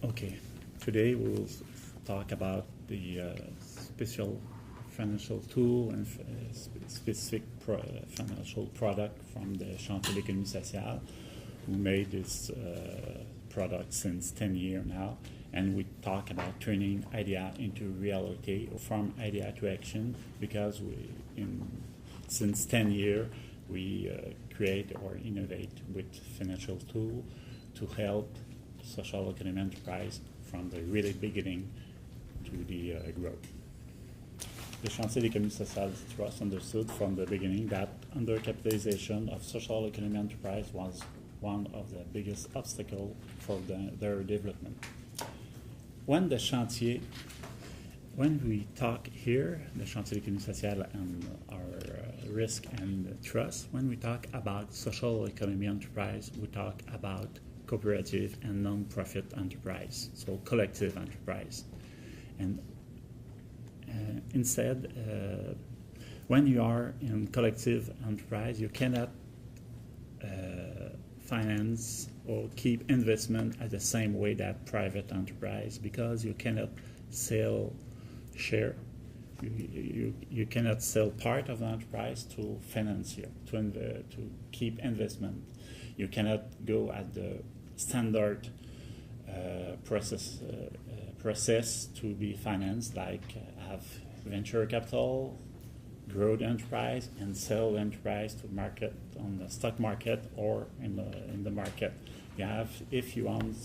Okay, today we'll talk about the special financial tool and specific financial product from the Chantier d'économie sociale, who made this product since 10 years now. And we talk about turning idea into reality, or from idea to action, because since 10 years we create or innovate with financial tool to help social economic enterprise from the really beginning to the growth. The Chantier d'économie sociale Trust understood from the beginning that undercapitalization of social economic enterprise was one of the biggest obstacles for their development. When we talk here, the Chantier d'économie sociale and our risk and trust, when we talk about social economy enterprise, we talk about cooperative and non-profit enterprise, so collective enterprise. And instead, when you are in collective enterprise, you cannot finance or keep investment at the same way that private enterprise, because you cannot sell share. You cannot sell part of the enterprise to financier, to keep investment. You cannot go at the standard process to be financed, like have venture capital, grow the enterprise, and sell the enterprise to market on the stock market or in the market. You have, if you want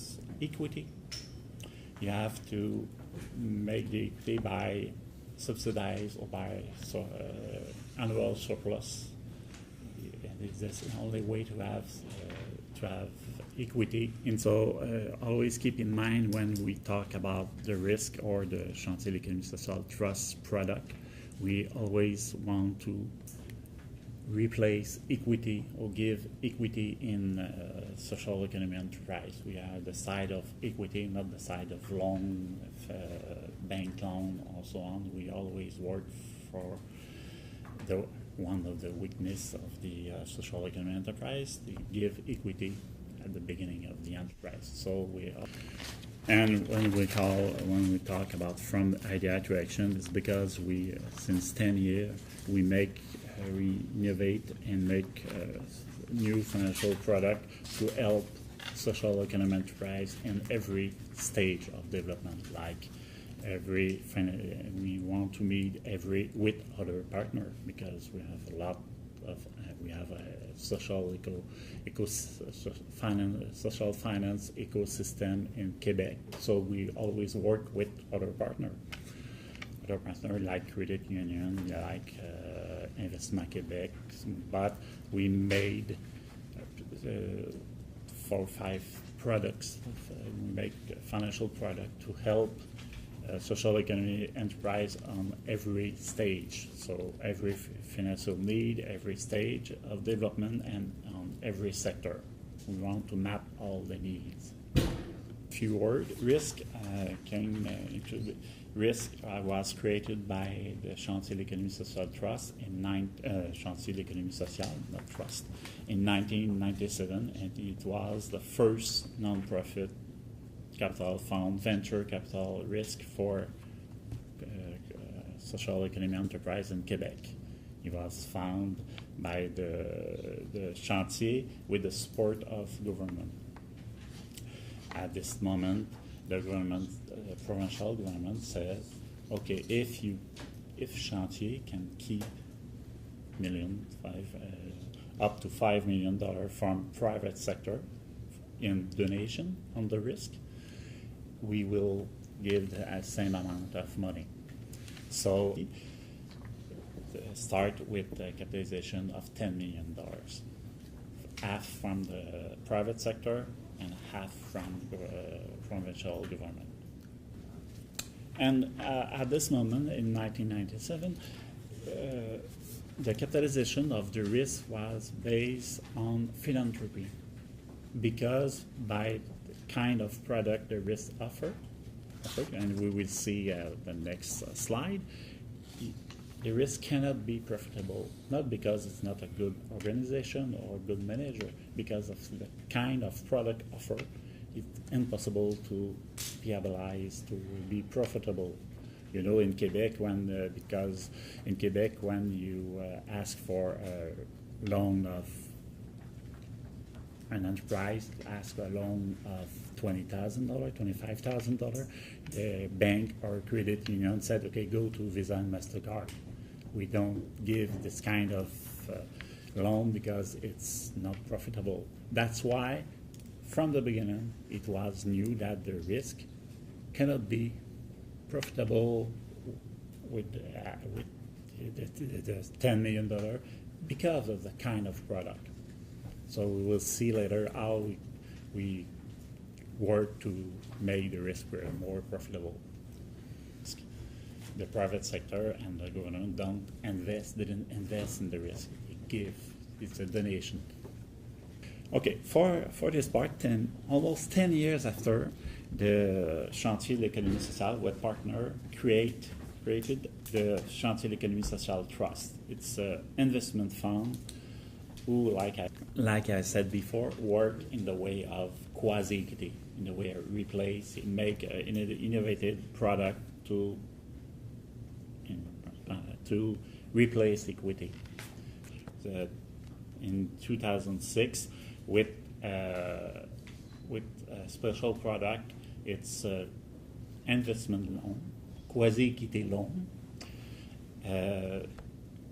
equity, you have to make the equity by subsidize or by annual surplus. That's the only way to have equity. And so always keep in mind when we talk about the risk or the Chantier d'économie sociale Trust product, we always want to replace equity or give equity in social economy enterprise. We are the side of equity, not the side of loan, bank loan, or so on. We always work for one of the weaknesses of the social economy enterprise, to give equity at the beginning of the enterprise. So and when we talk about from idea to action, it's because we since 10 years we innovate and make new financial product to help social economic enterprise in every stage of development. Like we want to meet with other partner, because we have a lot of we have a social finance ecosystem in Quebec. So we always work with other partner like credit union, like Investissement Québec. But we made 4 or 5 products. We make financial product to help social economy enterprise on every stage. So every financial need, every stage of development, and on every sector. We want to map all the needs. Few words. Risk risk was created by the Chantier d'économie sociale Trust Chantier d'économie sociale, not Trust, in 1997, and it was the first non-profit capital fund, venture capital risk for social economic enterprise in Quebec. It was founded by the Chantier with the support of government. At this moment, the government, provincial government says, okay, if Chantier can keep up to $5 million from private sector in donation on the risk, we will give the same amount of money. So start with the capitalization of $10 million, half from the private sector and half from provincial government. And at this moment, in 1997, the capitalization of the risk was based on philanthropy, because by the kind of product the risk offered, and we will see the next slide, the risk cannot be profitable, not because it's not a good organization or good manager, because of the kind of product offered. It's impossible to viabilize, to be profitable. You know, in Quebec, because in Quebec, when you ask for a loan of an enterprise, ask a loan of $20,000, $25,000, the bank or credit union said, okay, go to Visa and MasterCard. We don't give this kind of loan because it's not profitable. That's why, from the beginning, it was knew that the risk cannot be profitable with the $10 million because of the kind of product. So we will see later how we work to make the risk more profitable. The private sector and the government didn't invest in the risk. It's a donation. Okay, for this part, almost 10 years after, the Chantier de l'économie sociale with partner created the Chantier de l'économie sociale Trust. It's an investment fund who, like I said before, work in the way of quasi-equity, in the way of make an innovative product to replace equity. In 2006, with a special product, it's investment loan, quasi-equity loan.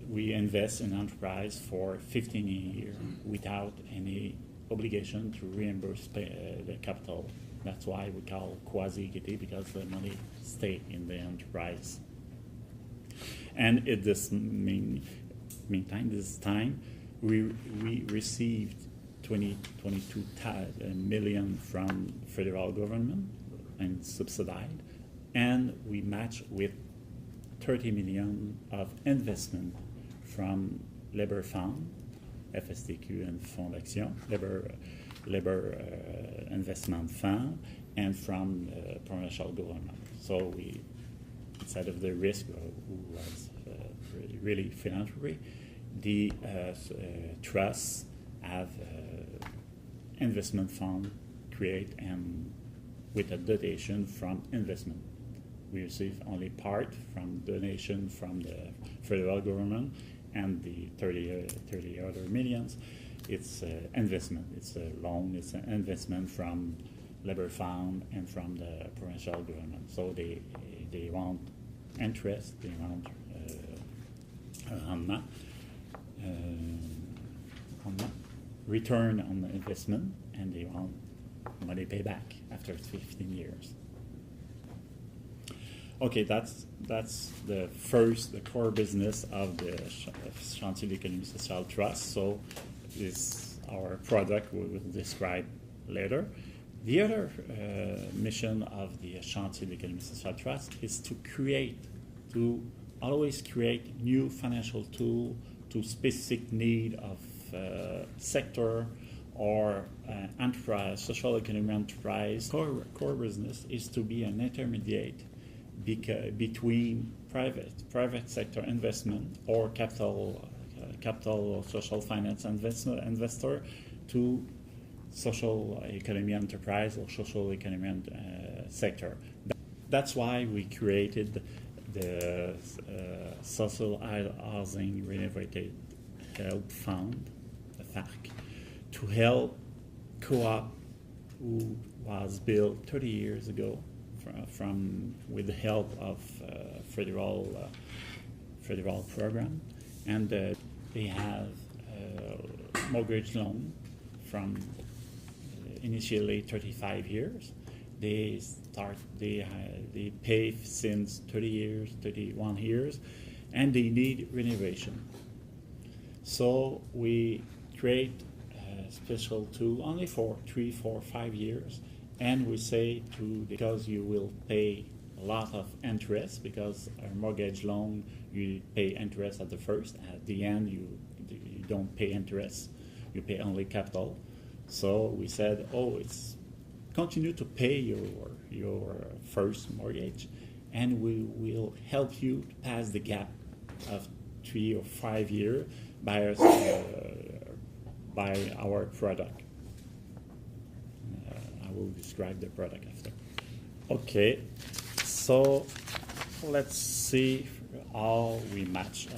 We invest in enterprise for 15 years without any obligation to reimburse the capital. That's why we call quasi-equity, because the money stays in the enterprise. And at this time, we received 22 million from federal government and subsidized, and we matched with 30 million of investment from Labor Fund, FSTQ and Fond d'Action, Labor Investment Fund, and from provincial government. So we, instead of the risk, who was really philanthropy, the trusts have investment fund create and with a donation from investment. We receive only part from donation from the federal government, and the 30 other millions, it's investment. It's a loan. It's an investment from Labor Fund and from the provincial government. So they want interest. They want return on the investment, and they want money payback after 15 years. Okay, that's the core business of the Chantier de l'économie sociale Trust. So this our product we will describe later. The other mission of the Chantier de l'économie sociale Trust is to always create new financial tool to specific need of sector or enterprise, social economy enterprise. Core business is to be an intermediate between private sector investment or capital or social finance investor to social economy enterprise or social economy sector. That's why we created the Social Housing Renovated Help Fund, the FARC, to help co-op who was built 30 years ago with the help of federal program, and they have mortgage loan from initially 35 years. They pay since 30 years, 31 years, and they need renovation. So we create a special tool only for 3, 4, 5 years. And we say because you will pay a lot of interest, because a mortgage loan, you pay interest at the first. At the end, you don't pay interest. You pay only capital. So we said, it's continue to pay your first mortgage, and we will help you pass the gap of 3 or 5 years by our product. I will describe the product after. Okay, so let's see how we match,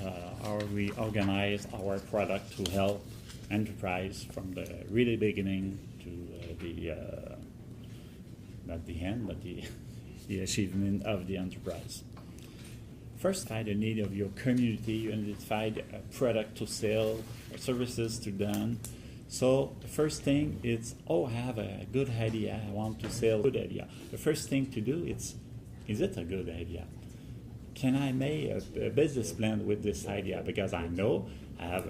how we organize our product to help enterprise from the really beginning to not the end, but the achievement of the enterprise. First, find the need of your community. You identify a product to sell, or services to done. So the first thing is, I have a good idea. I want to sell a good idea. The first thing to do is it a good idea? Can I make a business plan with this idea? Because I know I have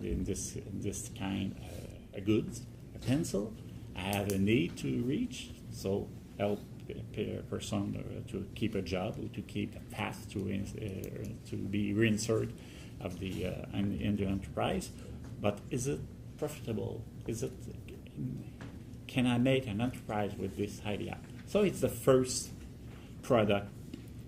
in this kind a goods, a pencil. I have a need to reach, so help a person to keep a job, or to keep a path to be reinserted of the in the enterprise. But is it profitable? Can I make an enterprise with this idea? So it's the first product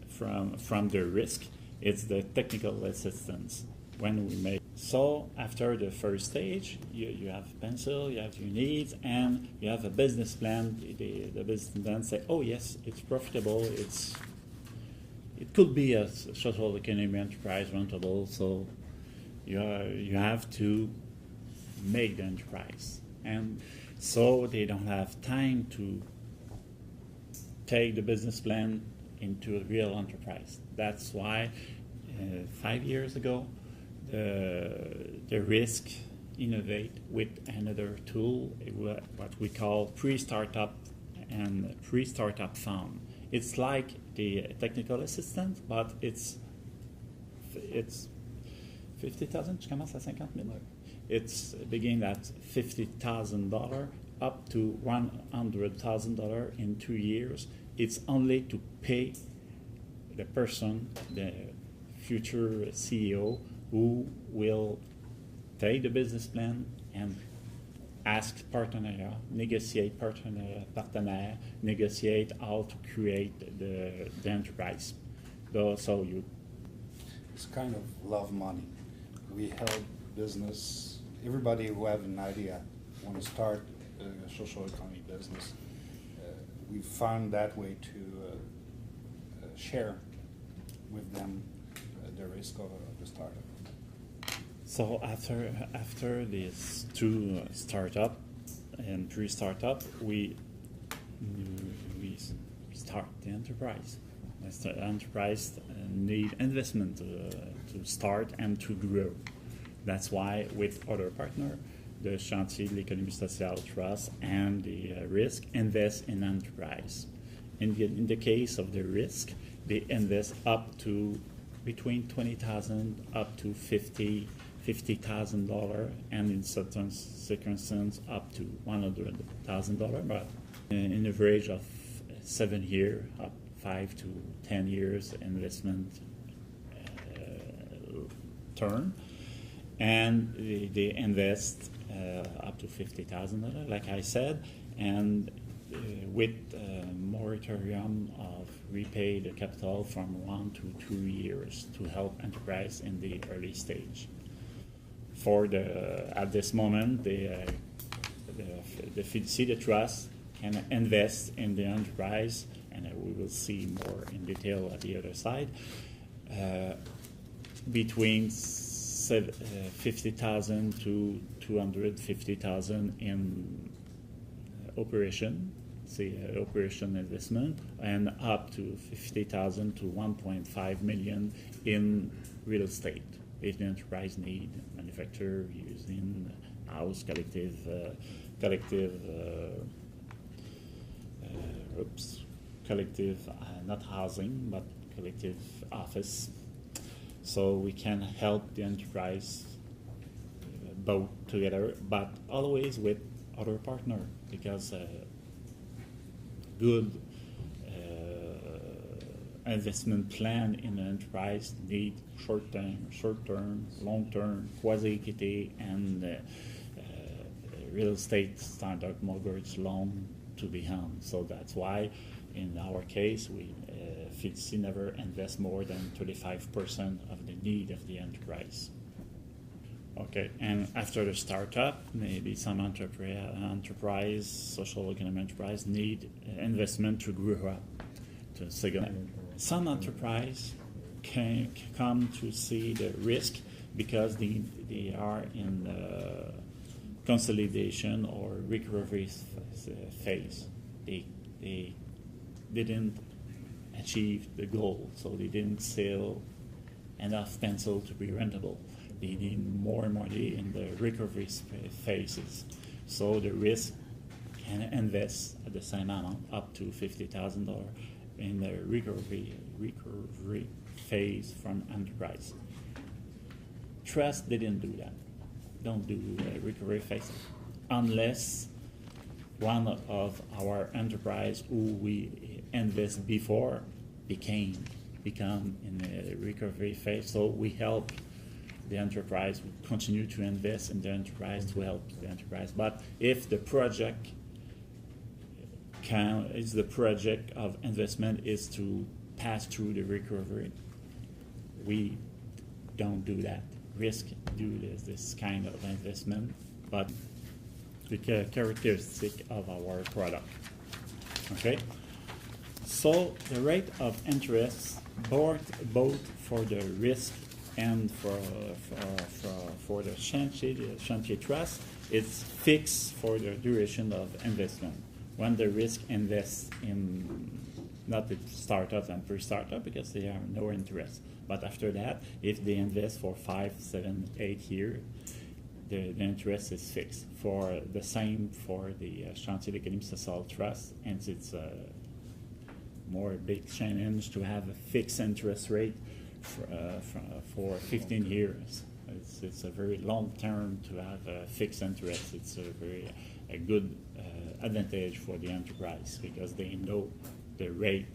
from the risk. It's the technical assistance when we make. So after the first stage, you have pencil, you have your needs, and you have a business plan. The business plan say, oh yes, it's profitable. It could be a social economy enterprise rentable. So you have to make the enterprise, and so they don't have time to take the business plan into a real enterprise. That's why 5 years ago the risk innovate with another tool, what we call pre-startup and pre-startup fund. It's like the technical assistant, but it's 50,000. Tu commences à 50,000. It's beginning at $50,000 up to $100,000 in 2 years. It's only to pay the person, the future CEO, who will take the business plan and ask partenaire, negotiate partenaire, negotiate how to create the enterprise. So it's kind of love money. We help business, everybody who have an idea, want to start a social economy business. We found that way to share with them the risk of the startup. So after these two startup and pre-startup, we start the enterprise. The enterprise need investment to start and to grow. That's why with other partner, the Chantier de l'Économie Sociale Trust and the risk invest in enterprise. In the case of the risk, they invest up to between $20,000 up to $50,000, and in certain circumstances up to $100,000. But in average of 7 years, up 5 to 10 years investment term, and they invest up to $50,000, like I said, and with moratorium of repay the capital from 1 to 2 years to help enterprise in the early stage. At this moment, the fiduciary trust can invest in the enterprise, and we will see more in detail at the other side, between $50,000 to $250,000 in operation, operation investment, and up to $50,000 to $1.5 million in real estate. If the enterprise need manufacture using house, collective, not housing, but collective office. So we can help the enterprise both together, but always with other partner, because good investment plan in an enterprise need short-term, long-term, quasi-equity, and real estate standard mortgage loan to be held. So that's why, in our case, we FIDC never invest more than 35% of the need of the enterprise. Okay, and after the startup, maybe some enterprise, social economic enterprise, need investment to grow up. a second. Some enterprise can come to see the risk because they are in consolidation or recovery phase. They didn't achieve the goal, so they didn't sell enough pencil to be rentable. They need more money in the recovery phases. So the risk can invest at the same amount, up to $50,000 in the recovery phase from enterprise. Trust didn't do that. Don't do recovery phase unless one of our enterprise who we invest before become in a recovery phase. So we help the enterprise, we continue to invest in the enterprise to help the enterprise. But if the project of investment is to pass through the recovery, we don't do that. Risk do this kind of investment, but the characteristic of our product. Okay, so the rate of interest both for the risk and for the chantier trust, it's fixed for the duration of investment. When the risk invests in not the startup and pre-startup because they have no interest, but after that, if they invest for 5, 7, 8 years, the interest is fixed. For the same for the Chantier Social Trust, and it's a more big challenge to have a fixed interest rate for 15 years. It's a very long term to have a fixed interest. It's a good advantage for the enterprise because they know the rate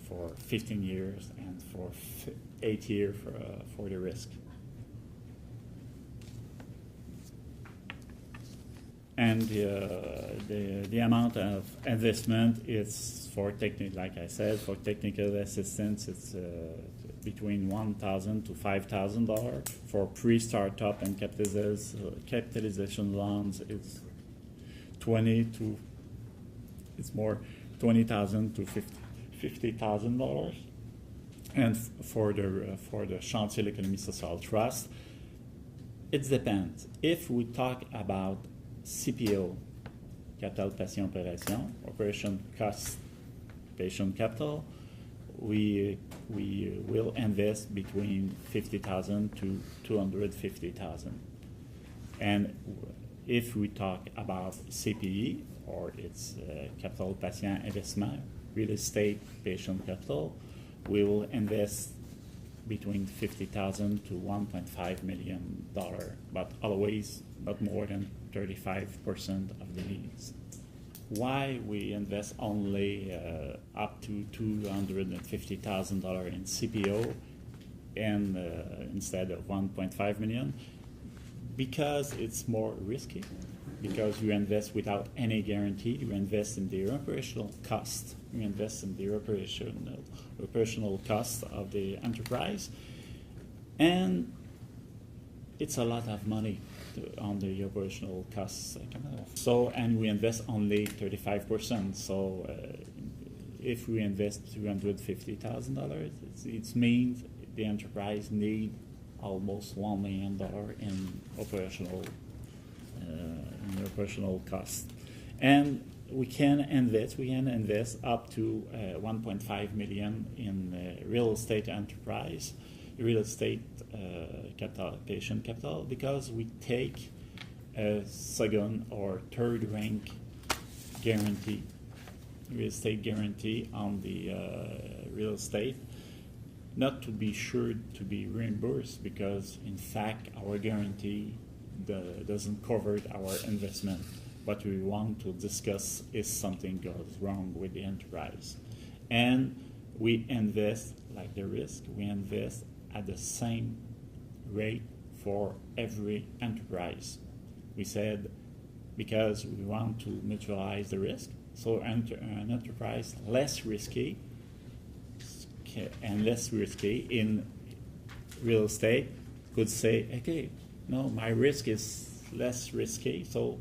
for 15 years and for 8 years for the risk. And the amount of investment is for like I said, for technical assistance, it's between $1,000 to $5,000. For pre-startup and capitalization loans, it's $20,000 to $50,000. And for the Chantier l'économie sociale trust, it depends. If we talk about CPO, capital patient opération, operation cost patient capital, we will invest between $50,000 to $250,000. And if we talk about CPE, or its capital patient investment, real estate patient capital, we will invest between $50,000 to $1.5 million, but always not more than 35% of the needs. Why we invest only up to $250,000 in CPO and instead of 1.5 million? Because it's more risky. Because you invest without any guarantee, you invest in the operational cost. You invest in the operational cost of the enterprise, and it's a lot of money on the operational costs. So, and we invest only 35%. So, if we invest $250,000, it means the enterprise need almost $1 million in operational cost, and we can invest up to 1.5 million in real estate enterprise, real estate patient capital, because we take a second or third rank guarantee, real estate guarantee on the real estate, not to be sure to be reimbursed, because in fact our guarantee doesn't cover our investment. What we want to discuss is something goes wrong with the enterprise. And we invest, like the risk, we invest at the same rate for every enterprise. We said because we want to neutralize the risk, so an enterprise less risky in real estate could say, okay, no, my risk is less risky, so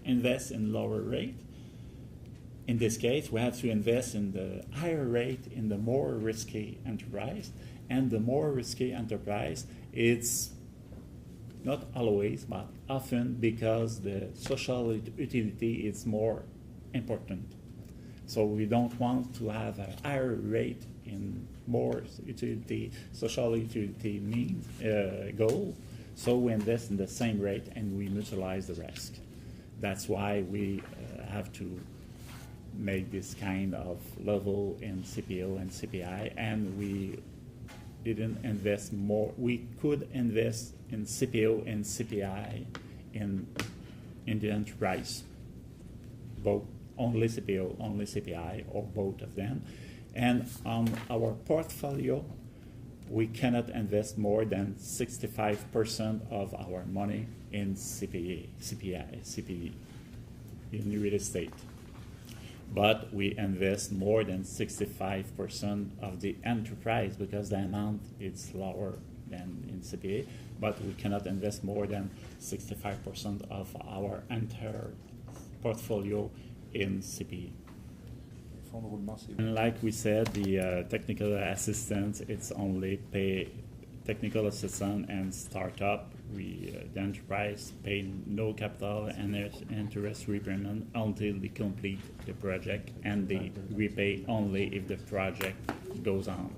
invest in lower rate. in this case, we have to invest in the higher rate in the more risky enterprise, and the more risky enterprise, it's not always, but often because the social utility is more important. So we don't want to have a higher rate in more utility, social utility goal. So we invest in the same rate and we neutralize the risk. That's why we have to make this kind of level in CPO and CPI, and we didn't invest more. We could invest in CPO and CPI in the enterprise, both only CPO, only CPI, or both of them. And on our portfolio, we cannot invest more than 65% of our money in CPE, in real estate. But we invest more than 65% of the enterprise because the amount is lower than in CPA, but we cannot invest more than 65% of our entire portfolio in CPE. And like we said, the technical assistance, it's only pay technical assistant and startup. The enterprise pay no capital and interest repayment until they complete the project, and they repay only if the project goes on.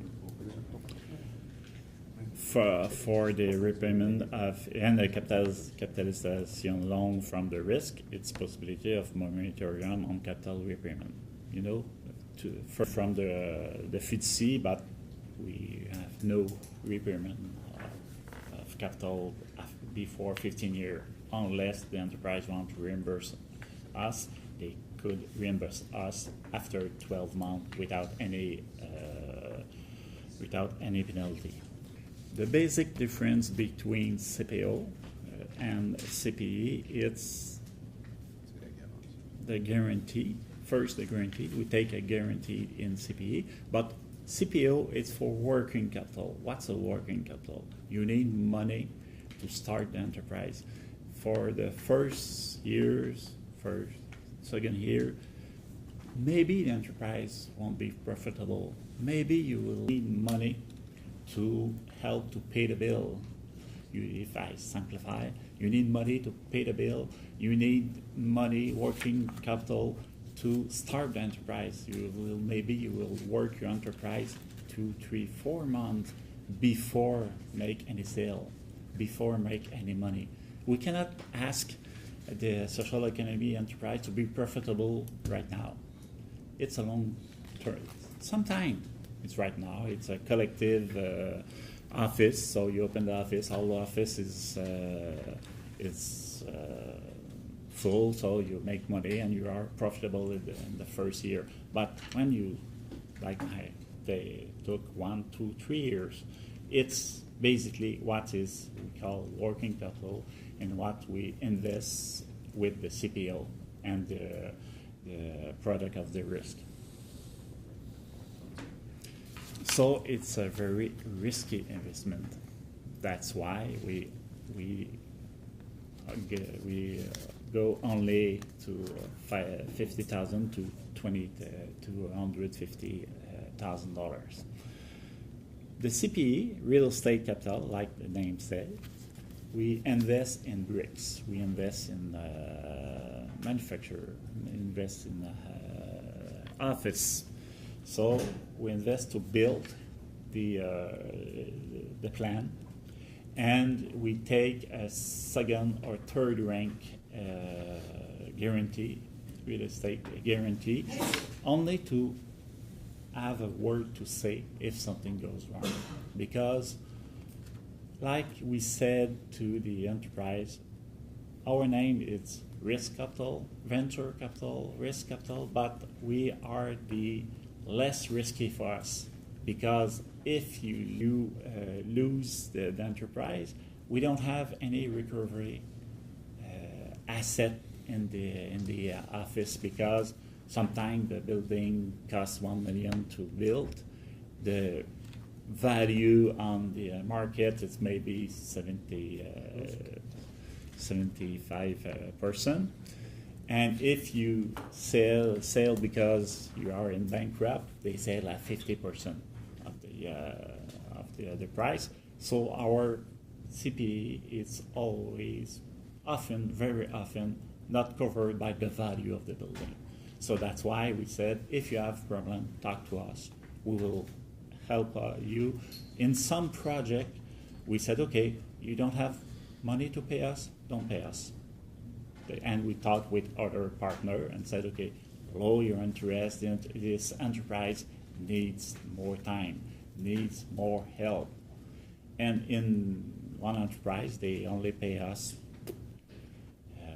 For the repayment of and the capitalization loan from the risk, it's possibility of moratorium on capital repayment. You know, from the fiducie, but we have no repayment of capital before 15 years, unless the enterprise wants to reimburse us. They could reimburse us after 12 months without any penalty. The basic difference between CPO and CPE, it's the guarantee. First, the guarantee. We take a guarantee in CPE, but CPO is for working capital. What's a working capital? You need money to start the enterprise. For the first second year, maybe the enterprise won't be profitable. Maybe you will need money to help to pay the bill. If I simplify, you need money to pay the bill. You need money, working capital, to start the enterprise. Maybe you will work your enterprise 2, 3, 4 months before make any sale, before make any money. We cannot ask the social economy enterprise to be profitable right now. It's a long term. Sometimes it's right now. It's a collective office. So you open the office. All the office is full, so you make money and you are profitable in the first year. But when you, they took 1, 2, 3 years, it's basically what is we call working capital and what we invest with the CPO and the product of the risk. So it's a very risky investment. That's why we go only to $50,000 to $150,000. The CPE, real estate capital, like the name said, we invest in bricks. We invest in manufacture, invest in office. So we invest to build the plan, and we take a second or third rank guarantee, real estate guarantee, only to have a word to say if something goes wrong. Because, like we said to the enterprise, our name is risk capital, venture capital, risk capital, but we are the less risky for us, because if you lose the enterprise, we don't have any recovery asset in the office, because sometimes the building costs $1 million to build. The value on the market is maybe 75%, And if you sell because you are in bankrupt, they sell at 50% of the price. So our CPE is always, very often, not covered by the value of the building. So that's why we said, if you have problem, talk to us. We will help you. In some project, we said, okay, you don't have money to pay us, don't pay us. And we talked with other partner and said, okay, lower your interest. This enterprise needs more time, needs more help. And in one enterprise, they only pay us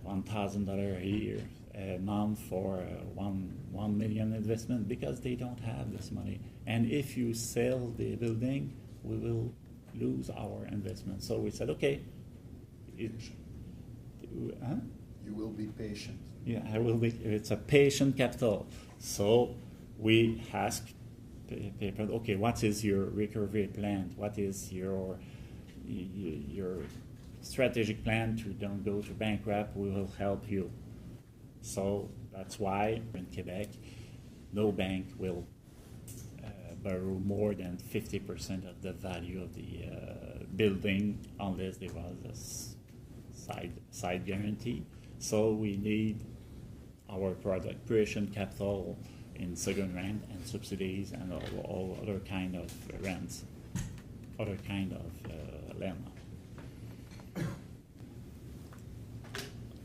$1,000 a year, a month for $1 million investment because they don't have this money. And if you sell the building, we will lose our investment. So we said, okay, You will be patient. Yeah, I will be. It's a patient capital. So we ask people, okay, what is your recovery plan? What is your strategic plan to don't go to bankrupt? We will help you. So that's why in Quebec, no bank will borrow more than 50% of the value of the building unless there was a side guarantee. So we need our product creation capital in second rent and subsidies and all other kind of rents, other kind of land.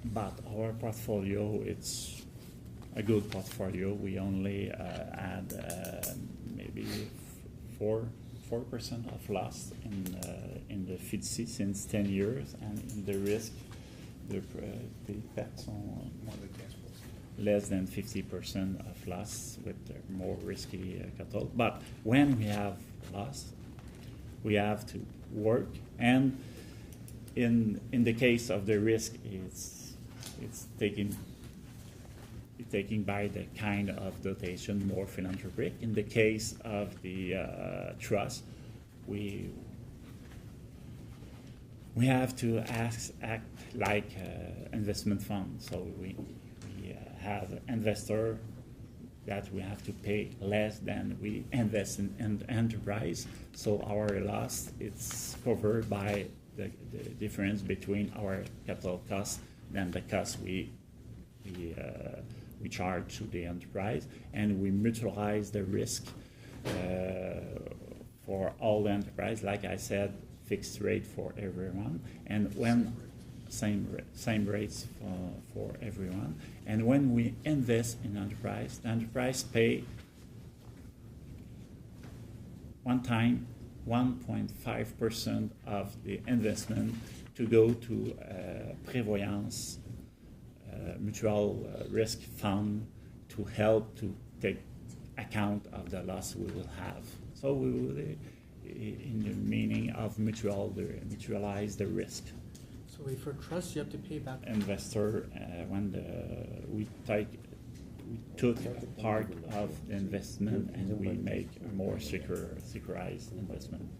But our portfolio, it's a good portfolio. We only add maybe 4% of loss in the FIDC since 10 years, and in the risk, the pertes sont less than 50% of loss with more risky capital. But when we have loss, we have to work, and in the case of the risk, it's taken by the kind of dotation, more philanthropic. In the case of the trust, we have to act like investment fund. So we have investor that we have to pay less than we invest in enterprise. So our loss is covered by the difference between our capital cost and the cost we charge to the enterprise, and we mutualize the risk for all the enterprise. Like I said, fixed rate for everyone, and when same rates for everyone. And when we invest in enterprise, the enterprise pay one time 1.5% of the investment to go to prévoyance mutual risk fund to help to take account of the loss we will have. So we will, in the meaning of mutualize the risk. So for trust, you have to pay back. Investor, when we took part of the investment and we make a more securized investment.